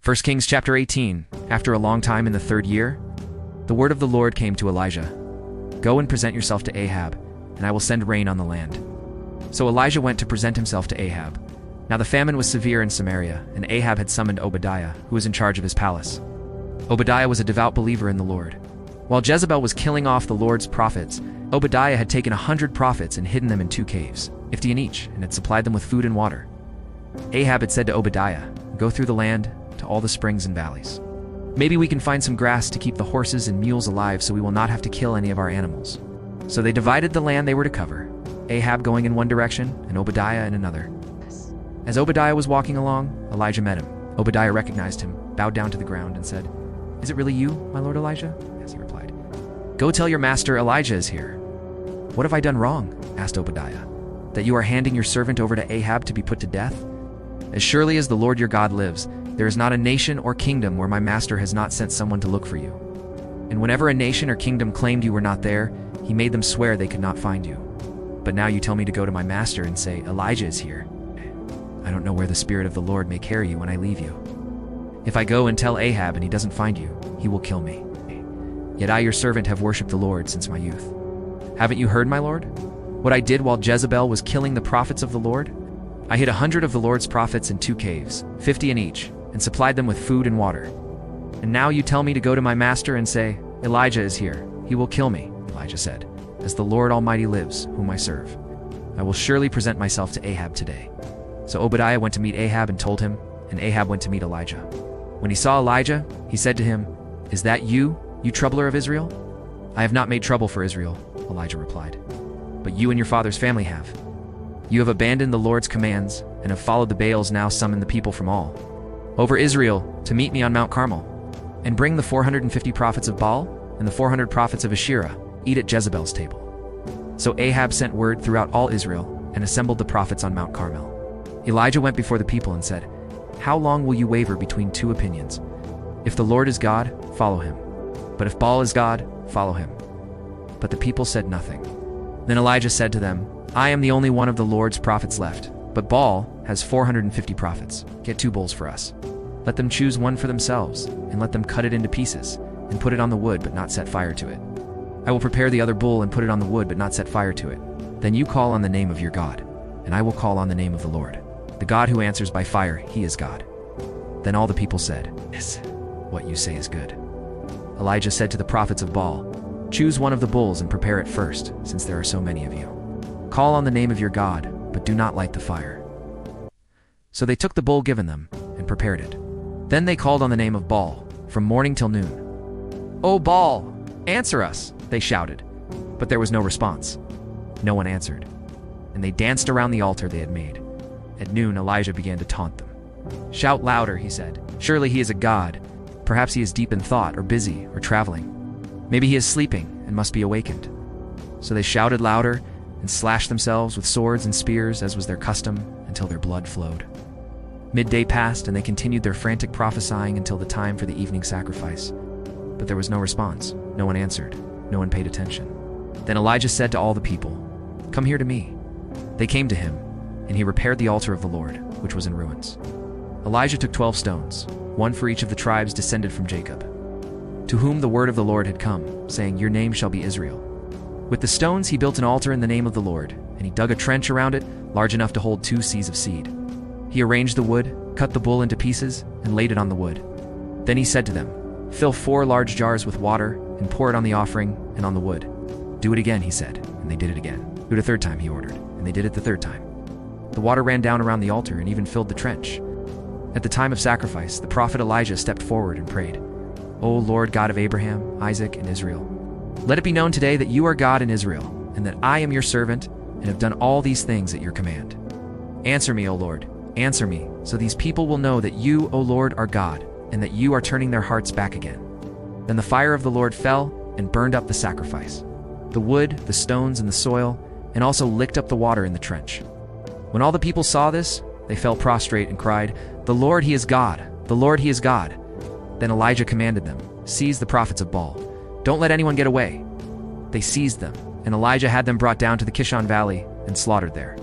1 Kings chapter 18. After a long time in the 3rd year, the word of the Lord came to Elijah. Go and present yourself to Ahab, and I will send rain on the land. So Elijah went to present himself to Ahab. Now the famine was severe in Samaria, and Ahab had summoned Obadiah, who was in charge of his palace. Obadiah was a devout believer in the Lord. While Jezebel was killing off the Lord's prophets, Obadiah had taken 100 prophets and hidden them in 2 caves, 50 in each, and had supplied them with food and water. Ahab had said to Obadiah, "Go through the land to all the springs and valleys. Maybe we can find some grass to keep the horses and mules alive so we will not have to kill any of our animals." So they divided the land they were to cover, Ahab going in one direction and Obadiah in another. As Obadiah was walking along, Elijah met him. Obadiah recognized him, bowed down to the ground, and said, "Is it really you, my lord Elijah?" Yes, he replied. "Go tell your master Elijah is here." "What have I done wrong?" asked Obadiah. "That you are handing your servant over to Ahab to be put to death? As surely as the Lord your God lives, there is not a nation or kingdom where my master has not sent someone to look for you. And whenever a nation or kingdom claimed you were not there, he made them swear they could not find you. But now you tell me to go to my master and say, 'Elijah is here.' I don't know where the Spirit of the Lord may carry you when I leave you. If I go and tell Ahab and he doesn't find you, he will kill me. Yet I, your servant, have worshipped the Lord since my youth. Haven't you heard, my lord, what I did while Jezebel was killing the prophets of the Lord? I hid 100 of the Lord's prophets in 2 caves, 50 in each, and supplied them with food and water. And now you tell me to go to my master and say, 'Elijah is here.' He will kill me," Elijah said, "as the Lord Almighty lives, whom I serve. I will surely present myself to Ahab today." So Obadiah went to meet Ahab and told him, and Ahab went to meet Elijah. When he saw Elijah, he said to him, "Is that you, you troubler of Israel?" "I have not made trouble for Israel," Elijah replied, "but you and your father's family have. You have abandoned the Lord's commands and have followed the Baals. Now summon the people from all over Israel to meet me on Mount Carmel, and bring the 450 prophets of Baal and the 400 prophets of Asherah, eat at Jezebel's table." So Ahab sent word throughout all Israel and assembled the prophets on Mount Carmel. Elijah went before the people and said, "How long will you waver between 2 opinions? If the Lord is God, follow him. But if Baal is God, follow him." But the people said nothing. Then Elijah said to them, "I am the only one of the Lord's prophets left, but Baal has 450 prophets. Get 2 bulls for us. Let them choose one for themselves, and let them cut it into pieces, and put it on the wood but not set fire to it. I will prepare the other bull and put it on the wood but not set fire to it. Then you call on the name of your God, and I will call on the name of the Lord. The God who answers by fire, he is God." Then all the people said, "Yes, what you say is good." Elijah said to the prophets of Baal, "Choose one of the bulls and prepare it first, since there are so many of you. Call on the name of your God, but do not light the fire." So they took the bull given them and prepared it. Then they called on the name of Baal from morning till noon. "O Baal, answer us," they shouted. But there was no response. No one answered. And they danced around the altar they had made. At noon, Elijah began to taunt them. "Shout louder," he said. "Surely he is a god. Perhaps he is deep in thought or busy or traveling. Maybe he is sleeping and must be awakened." So they shouted louder and slashed themselves with swords and spears, as was their custom, until their blood flowed. Midday passed, and they continued their frantic prophesying until the time for the evening sacrifice. But there was no response. No one answered. No one paid attention. Then Elijah said to all the people, "Come here to me." They came to him, and he repaired the altar of the Lord, which was in ruins. Elijah took 12 stones, one for each of the tribes descended from Jacob, to whom the word of the Lord had come, saying, "Your name shall be Israel." With the stones he built an altar in the name of the Lord, and he dug a trench around it, large enough to hold 2 seahs of seed. He arranged the wood, cut the bull into pieces, and laid it on the wood. Then he said to them, "Fill 4 large jars with water, and pour it on the offering and on the wood." "Do it again," he said, and they did it again. "Do it a 3rd time," he ordered, and they did it the 3rd time. The water ran down around the altar and even filled the trench. At the time of sacrifice, the prophet Elijah stepped forward and prayed, "O Lord God of Abraham, Isaac, and Israel, let it be known today that you are God in Israel, and that I am your servant, and have done all these things at your command. Answer me, O Lord, answer me, so these people will know that you, O Lord, are God, and that you are turning their hearts back again." Then the fire of the Lord fell and burned up the sacrifice, the wood, the stones, and the soil, and also licked up the water in the trench. When all the people saw this, they fell prostrate and cried, "The Lord, he is God! The Lord, he is God!" Then Elijah commanded them, "Seize the prophets of Baal. Don't let anyone get away." They seized them, and Elijah had them brought down to the Kishon Valley and slaughtered there.